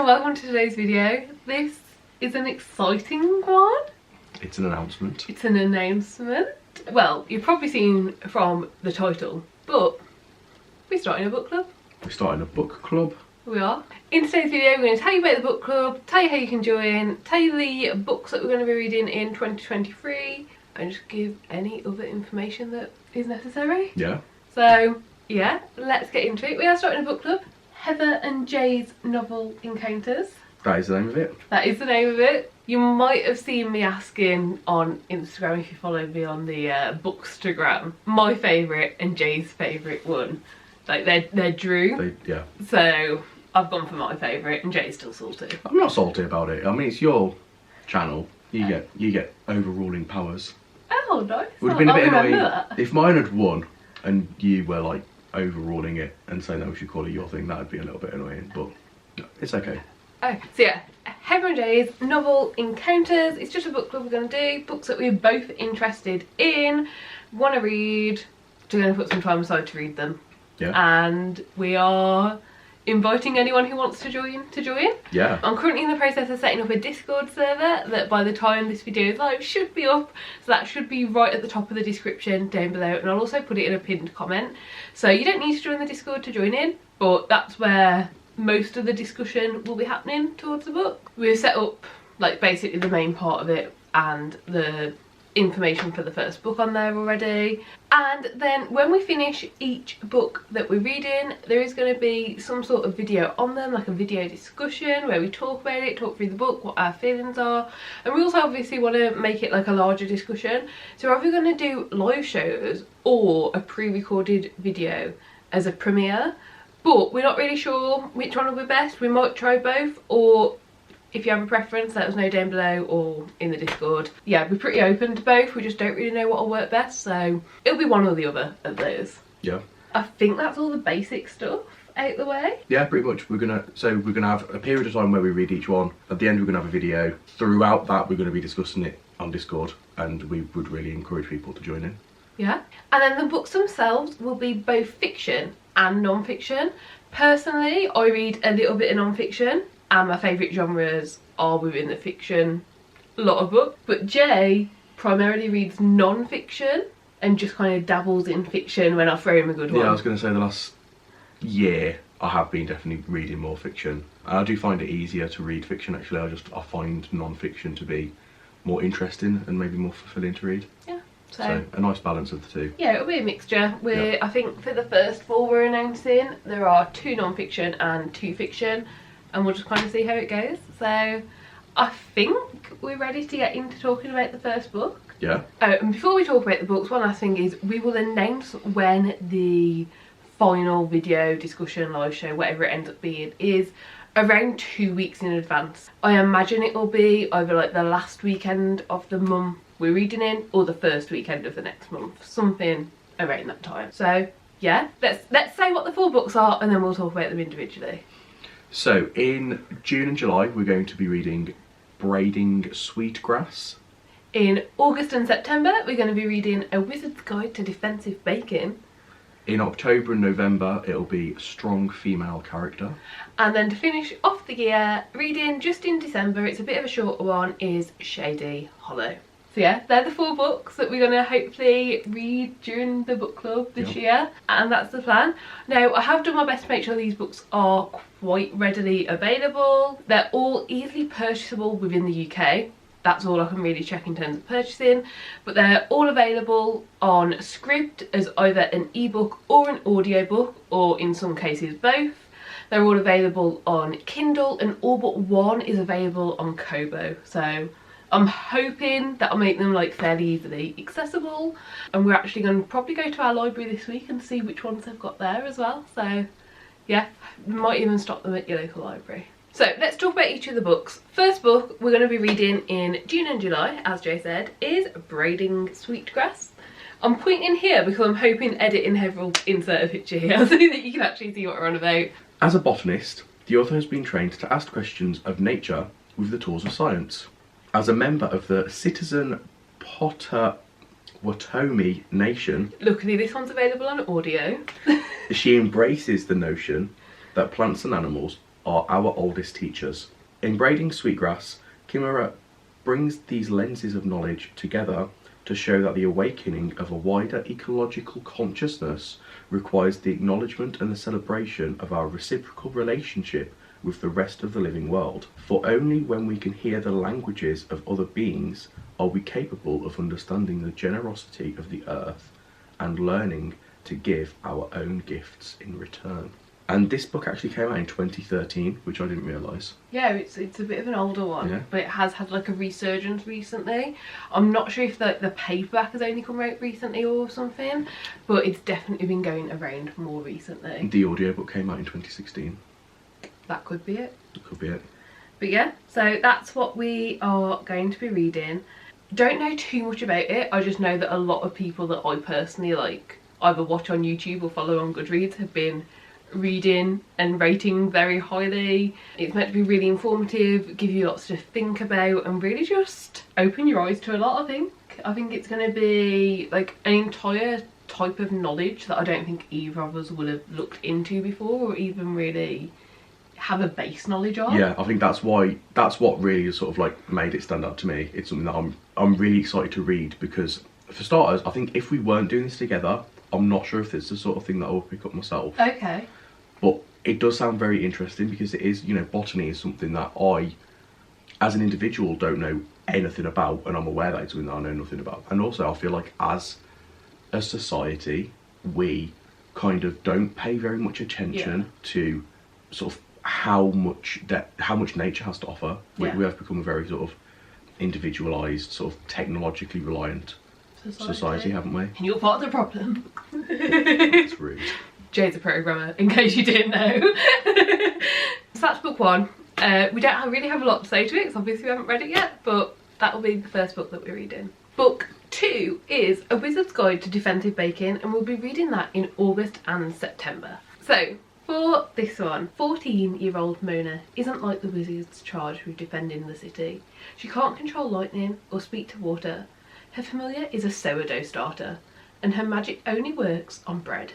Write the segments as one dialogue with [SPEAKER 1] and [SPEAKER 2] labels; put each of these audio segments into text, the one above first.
[SPEAKER 1] and welcome to today's video. This is an exciting one.
[SPEAKER 2] It's an announcement.
[SPEAKER 1] It's an announcement. Well, you've probably seen from the title, but we're starting a book club.
[SPEAKER 2] We're starting a book club.
[SPEAKER 1] We are. In today's video, we're going to tell you about the book club, tell you how you can join, tell you the books that we're going to be reading in 2023, and just give any other information that is necessary.
[SPEAKER 2] Yeah.
[SPEAKER 1] So, yeah, let's get into it. We are starting a book club. Heather and Jay's novel Encounters.
[SPEAKER 2] That is the name of it.
[SPEAKER 1] That is the name of it. You might have seen me asking on Instagram, if you follow me on the Bookstagram, my favourite and Jay's favourite one. Like they're Drew.
[SPEAKER 2] Yeah.
[SPEAKER 1] So I've gone for my favourite and Jay's still salty.
[SPEAKER 2] I'm not salty about it. I mean, it's your channel. You get overruling powers.
[SPEAKER 1] Oh, nice.
[SPEAKER 2] Would have been a bit annoying
[SPEAKER 1] that.
[SPEAKER 2] if mine had won and you were like overruling it and saying that we should call it your thing. That would be a little bit annoying, but no, it's okay.
[SPEAKER 1] Okay, so yeah, Heather and Jay's novel Encounters. It's just a book club we're going to do. Books that we're both interested in, want to read, so we're going to put some time aside to read them.
[SPEAKER 2] Yeah.
[SPEAKER 1] And we are inviting anyone who wants to join to join.
[SPEAKER 2] Yeah.
[SPEAKER 1] I'm currently in the process of setting up a Discord server that by the time this video is live should be up. So that should be right at the top of the description down below, and I'll also put it in a pinned comment. So you don't need to join the Discord to join in, but that's where most of the discussion will be happening towards the book. We've set up like basically the main part of it and the information for the first book on there already, and then when we finish each book that we're reading, there is going to be some sort of video on them, like a video discussion where we talk about it, talk through the book, what our feelings are, and we also obviously want to make it like a larger discussion. So we're either going to do live shows or a pre-recorded video as a premiere, but we're not really sure which one will be best. We might try both, or if you have a preference, let us know down below or in the Discord. Yeah, we're pretty open to both. We just don't really know what will work best, so it'll be one or the other of those.
[SPEAKER 2] Yeah.
[SPEAKER 1] I think that's all the basic stuff out the way.
[SPEAKER 2] Yeah, pretty much. We're gonna have a period of time where we read each one. At the end, we're gonna have a video. Throughout that, we're gonna be discussing it on Discord, and we would really encourage people to join in.
[SPEAKER 1] Yeah, and then the books themselves will be both fiction and non-fiction. Personally, I read a little bit of non-fiction, and my favourite genres are within the fiction lot of books. But Jay primarily reads non-fiction and just kind of dabbles in fiction when I throw him a good one.
[SPEAKER 2] Yeah, I was going to say the last year I have been definitely reading more fiction. I do find it easier to read fiction actually. I find non-fiction to be more interesting and maybe more fulfilling to read.
[SPEAKER 1] Yeah.
[SPEAKER 2] So a nice balance of the two.
[SPEAKER 1] Yeah, it'll be a mixture. I think for the first four we're announcing, there are 2 non-fiction and 2 fiction, and we'll just kind of see how it goes. So I think we're ready to get into talking about the first book.
[SPEAKER 2] Yeah.
[SPEAKER 1] Oh, and before we talk about the books, one last thing is we will announce when the final video discussion live show, whatever it ends up being, is around 2 weeks in advance. I imagine it will be either like the last weekend of the month we're reading in or the first weekend of the next month, something around that time. So yeah, let's say what the 4 books are and then we'll talk about them individually.
[SPEAKER 2] So in June and July we're going to be reading Braiding Sweetgrass.
[SPEAKER 1] In August and September we're going to be reading A Wizard's Guide to Defensive Baking.
[SPEAKER 2] In October and November it'll be Strong Female Character. And
[SPEAKER 1] then to finish off the year, reading just in December, it's a bit of a shorter one, is Shady Hollow. So yeah, they're the 4 books that we're going to hopefully read during the book club this year, and that's the plan. Now, I have done my best to make sure these books are quite readily available. They're all easily purchasable within the UK. That's all I can really check in terms of purchasing, but they're all available on Scribd as either an ebook or an audiobook, or in some cases both. They're all available on Kindle, and all but one is available on Kobo. So I'm hoping that'll make them like fairly easily accessible, and we're actually going to probably go to our library this week and see which ones they've got there as well. So yeah, we might even stock them at your local library. So let's talk about each of the books. First book we're going to be reading in June and July, as Jay said, is Braiding Sweetgrass. I'm pointing here because I'm hoping Edit and Heather will insert a picture here so that you can actually see what we're on about.
[SPEAKER 2] As a botanist, the author has been trained to ask questions of nature with the tools of science. As a member of the Citizen Potawatomi Nation,
[SPEAKER 1] luckily this one's available on audio.
[SPEAKER 2] she embraces the notion that plants and animals are our oldest teachers. In Braiding Sweetgrass, Kimura brings these lenses of knowledge together to show that the awakening of a wider ecological consciousness requires the acknowledgement and the celebration of our reciprocal relationship with the rest of the living world. For only when we can hear the languages of other beings are we capable of understanding the generosity of the earth and learning to give our own gifts in return. And this book actually came out in 2013, which I didn't realise.
[SPEAKER 1] Yeah, it's a bit of an older one,
[SPEAKER 2] Yeah.
[SPEAKER 1] but it has had like a resurgence recently. I'm not sure if the paperback has only come out recently or something, but it's definitely been going around more recently.
[SPEAKER 2] The audiobook came out in 2016.
[SPEAKER 1] That could be it.
[SPEAKER 2] That could be it.
[SPEAKER 1] But yeah, so that's what we are going to be reading. Don't know too much about it. I just know that a lot of people that I personally like either watch on YouTube or follow on Goodreads have been reading and rating very highly. It's meant to be really informative, give you lots to think about, and really just open your eyes to a lot. I think it's going to be like an entire type of knowledge that I don't think either of us will have looked into before or even really have a base knowledge of.
[SPEAKER 2] Yeah, I think that's what really sort of like made it stand out to me. It's something that I'm really excited to read, because for starters, I think if we weren't doing this together, I'm not sure if it's the sort of thing that I will pick up myself.
[SPEAKER 1] Okay.
[SPEAKER 2] But it does sound very interesting, because it is, you know, botany is something that I, as an individual, don't know anything about, and I'm aware that it's something that I know nothing about. And also I feel like as a society, we kind of don't pay very much attention to sort of how much nature has to offer. We have become a very sort of individualised, sort of technologically reliant society, haven't we?
[SPEAKER 1] And you're part of the problem.
[SPEAKER 2] It's rude.
[SPEAKER 1] Jay's a programmer, in case you didn't know. So that's book one. We don't really have a lot to say to it, because obviously we haven't read it yet, but that will be the first book that we're reading. Book 2 is A Wizard's Guide to Defensive Baking, and we'll be reading that in August and September. So, for this one, 14-year-old Mona isn't like the wizards charged with defending the city. She can't control lightning or speak to water. Her familiar is a sourdough starter, and her magic only works on bread.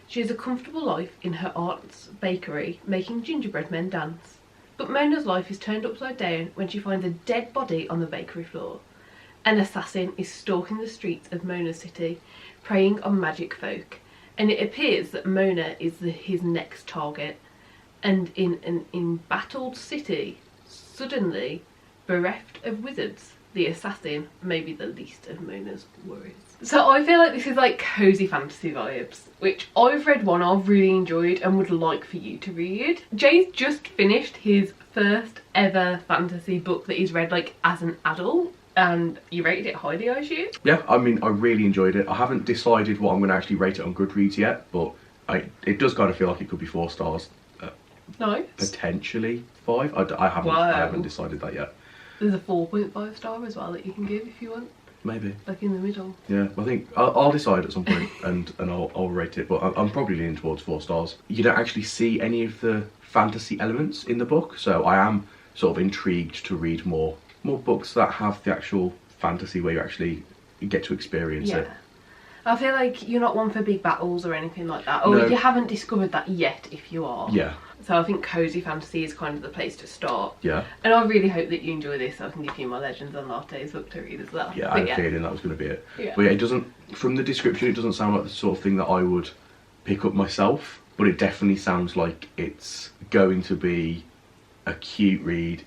[SPEAKER 1] She has a comfortable life in her aunt's bakery, making gingerbread men dance. But Mona's life is turned upside down when she finds a dead body on the bakery floor. An assassin is stalking the streets of Mona's city, preying on magic folk, and it appears that Mona is his next target. And in an embattled city, suddenly bereft of wizards, the assassin may be the least of Mona's worries. So I feel like this is like cozy fantasy vibes, which I've read one I've really enjoyed and would like for you to read. Jay's just finished his first ever fantasy book that he's read like as an adult, and you rated it highly, I assume?
[SPEAKER 2] Yeah, I mean, I really enjoyed it. I haven't decided what I'm going to actually rate it on Goodreads yet, but it does kind of feel like it could be 4 stars.
[SPEAKER 1] Nice.
[SPEAKER 2] Potentially 5. I haven't decided that yet.
[SPEAKER 1] There's a 4.5 star as well that you can give if you want.
[SPEAKER 2] Maybe.
[SPEAKER 1] Like in the middle.
[SPEAKER 2] Yeah, I think I'll decide at some point and I'll rate it, but I'm probably leaning towards 4 stars. You don't actually see any of the fantasy elements in the book, so I am sort of intrigued to read more books that have the actual fantasy where you actually get to experience it.
[SPEAKER 1] I feel like you're not one for big battles or anything like that, or
[SPEAKER 2] No.
[SPEAKER 1] you haven't discovered that yet if you are.
[SPEAKER 2] Yeah.
[SPEAKER 1] So I think cozy fantasy is kind of the place to start.
[SPEAKER 2] Yeah.
[SPEAKER 1] And I really hope that you enjoy this, so I can give you my Legends and Lattes book to read as well.
[SPEAKER 2] Yeah, I had a feeling that was going to be it.
[SPEAKER 1] Yeah.
[SPEAKER 2] But yeah, it doesn't, from the description, it doesn't sound like the sort of thing that I would pick up myself, but it definitely sounds like it's going to be a cute read,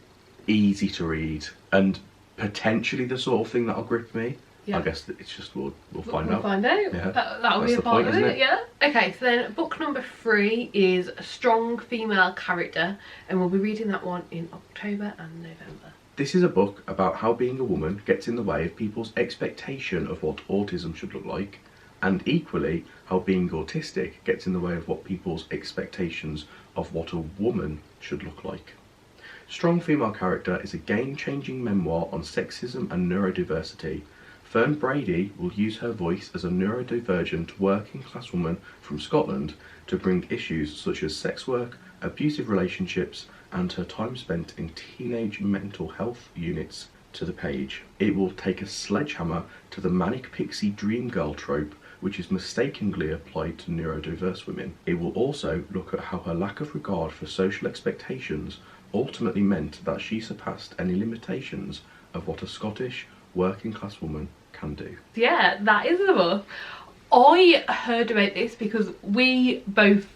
[SPEAKER 2] easy to read, and potentially the sort of thing that'll grip me. Yeah. I guess that it's just we'll find out.
[SPEAKER 1] We'll find out.
[SPEAKER 2] Yeah.
[SPEAKER 1] That'll be a part of it, yeah. Okay, so then book number 3 is A Strong Female Character, and we'll be reading that one in October and November.
[SPEAKER 2] This is a book about how being a woman gets in the way of people's expectation of what autism should look like, and equally how being autistic gets in the way of what people's expectations of what a woman should look like. Strong Female Character is a game-changing memoir on sexism and neurodiversity. Fern Brady will use her voice as a neurodivergent working-class woman from Scotland to bring issues such as sex work, abusive relationships, and her time spent in teenage mental health units to the page. It will take a sledgehammer to the manic pixie dream girl trope which is mistakenly applied to neurodiverse women. It will also look at how her lack of regard for social expectations ultimately meant that she surpassed any limitations of what a Scottish working class woman can do.
[SPEAKER 1] Yeah, that is the book. I heard about this because we both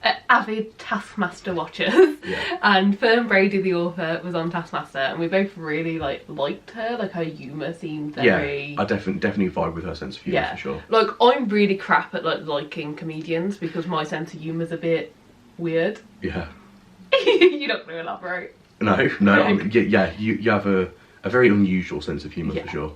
[SPEAKER 1] are avid Taskmaster watchers,
[SPEAKER 2] Yeah.
[SPEAKER 1] and Fern Brady, the author, was on Taskmaster, and we both really liked her. Like, her humour seemed very...
[SPEAKER 2] Yeah, I definitely vibe with her sense of humour, for sure.
[SPEAKER 1] Like, I'm really crap at liking comedians because my sense of humour's a bit weird.
[SPEAKER 2] Yeah.
[SPEAKER 1] You're not going to elaborate.
[SPEAKER 2] No, yeah, you have a very unusual sense of humour, for sure.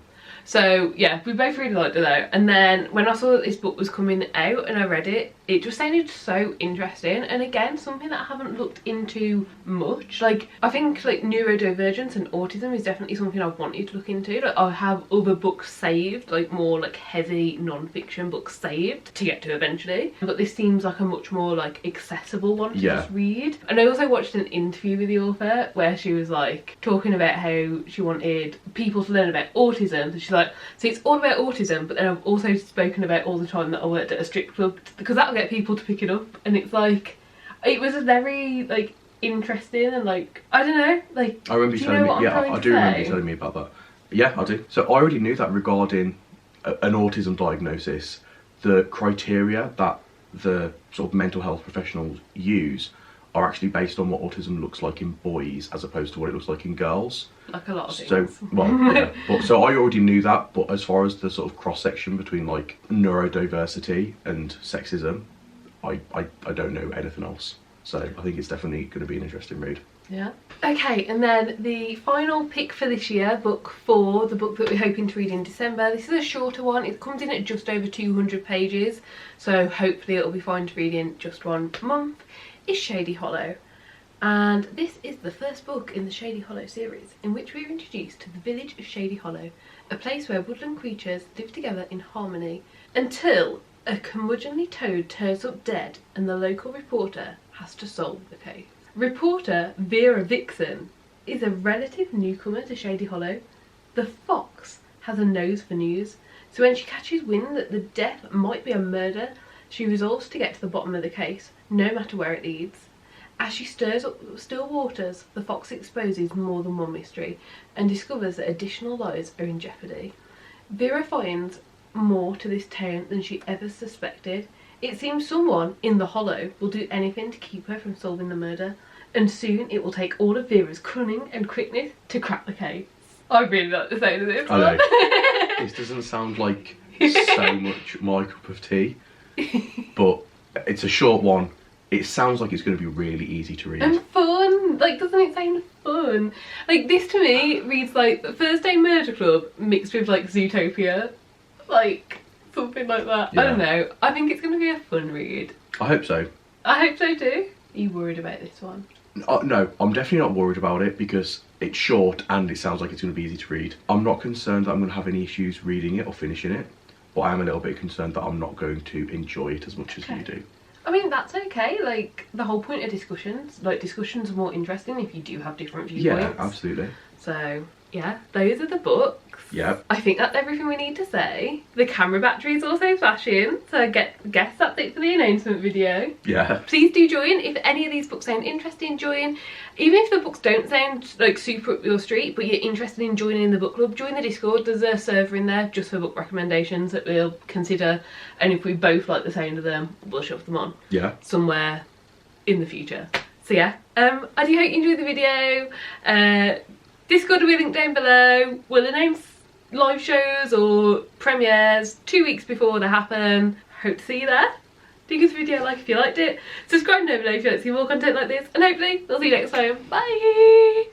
[SPEAKER 1] So yeah, we both really liked it though. And then when I saw that this book was coming out and I read it, it just sounded so interesting. And again, something that I haven't looked into much. Like, I think like neurodivergence and autism is definitely something I've wanted to look into. Like, I have other books saved, like more like heavy non-fiction books saved to get to eventually. But this seems like a much more like accessible one to just read. And I also watched an interview with the author where she was like talking about how she wanted people to learn about autism. So she's like, so it's all about autism, but then I've also spoken about all the time that I worked at a strip club, because that'll get people to pick it up. And it's like, it was a very like interesting and like, I don't know, like,
[SPEAKER 2] I remember you telling me, I do remember you telling me about that. Yeah, I do. So I already knew that regarding an autism diagnosis, the criteria that the sort of mental health professionals use are actually based on what autism looks like in boys as opposed to what it looks like in girls.
[SPEAKER 1] Like a lot of things.
[SPEAKER 2] So, well, yeah. But, so I already knew that, but as far as the sort of cross-section between like neurodiversity and sexism, I don't know anything else. So I think it's definitely going to be an interesting read.
[SPEAKER 1] Yeah. Okay, and then the final pick for this year, book 4, the book that we're hoping to read in December. This is a shorter one. It comes in at just over 200 pages, so hopefully it'll be fine to read in just 1 month. Is Shady Hollow, and this is the first book in the Shady Hollow series, in which we are introduced to the village of Shady Hollow, a place where woodland creatures live together in harmony, until a curmudgeonly toad turns up dead and the local reporter has to solve the case. Reporter Vera Vixen is a relative newcomer to Shady Hollow. The fox has a nose for news, so when she catches wind that the death might be a murder, she resolves to get to the bottom of the case, no matter where it leads. As she stirs up still waters, the fox exposes more than one mystery and discovers that additional lives are in jeopardy. Vera finds more to this town than she ever suspected. It seems someone in the Hollow will do anything to keep her from solving the murder, and soon it will take all of Vera's cunning and quickness to crack the case. I really like the sound of this one.
[SPEAKER 2] I know. This doesn't sound like so much my cup of tea, but it's a short one. It sounds like it's going to be really easy to read.
[SPEAKER 1] And fun! Like, doesn't it sound fun? Like, this to me reads like the Thursday Murder Club mixed with like Zootopia. Like, something like that.
[SPEAKER 2] Yeah.
[SPEAKER 1] I don't know. I think it's going to be a fun read.
[SPEAKER 2] I hope so.
[SPEAKER 1] I hope so too. Are you worried about this one?
[SPEAKER 2] No, I'm definitely not worried about it because it's short and it sounds like it's going to be easy to read. I'm not concerned that I'm going to have any issues reading it or finishing it, but I am a little bit concerned that I'm not going to enjoy it as much as you do.
[SPEAKER 1] I mean, that's okay. Like, the whole point of discussions, like, discussions are more interesting if you do have different viewpoints.
[SPEAKER 2] Yeah, absolutely.
[SPEAKER 1] So, yeah, those are the books.
[SPEAKER 2] Yeah.
[SPEAKER 1] I think that's everything we need to say. The camera battery is also flashing, so guess that's it for the announcement video.
[SPEAKER 2] Yeah.
[SPEAKER 1] Please do join if any of these books sound interesting. Join. Even if the books don't sound like super up your street, but you're interested in joining the book club, join the Discord. There's a server in there just for book recommendations that we'll consider, and if we both like the sound of them, we'll shove them on.
[SPEAKER 2] Yeah.
[SPEAKER 1] Somewhere in the future. So yeah, I do hope you enjoyed the video. Discord will be linked down below. We'll announce live shows or premieres 2 weeks before they happen. Hope to see you there. Do give this video a like if you liked it. Subscribe down below if you like to see more content like this. And hopefully, we'll see you next time. Bye!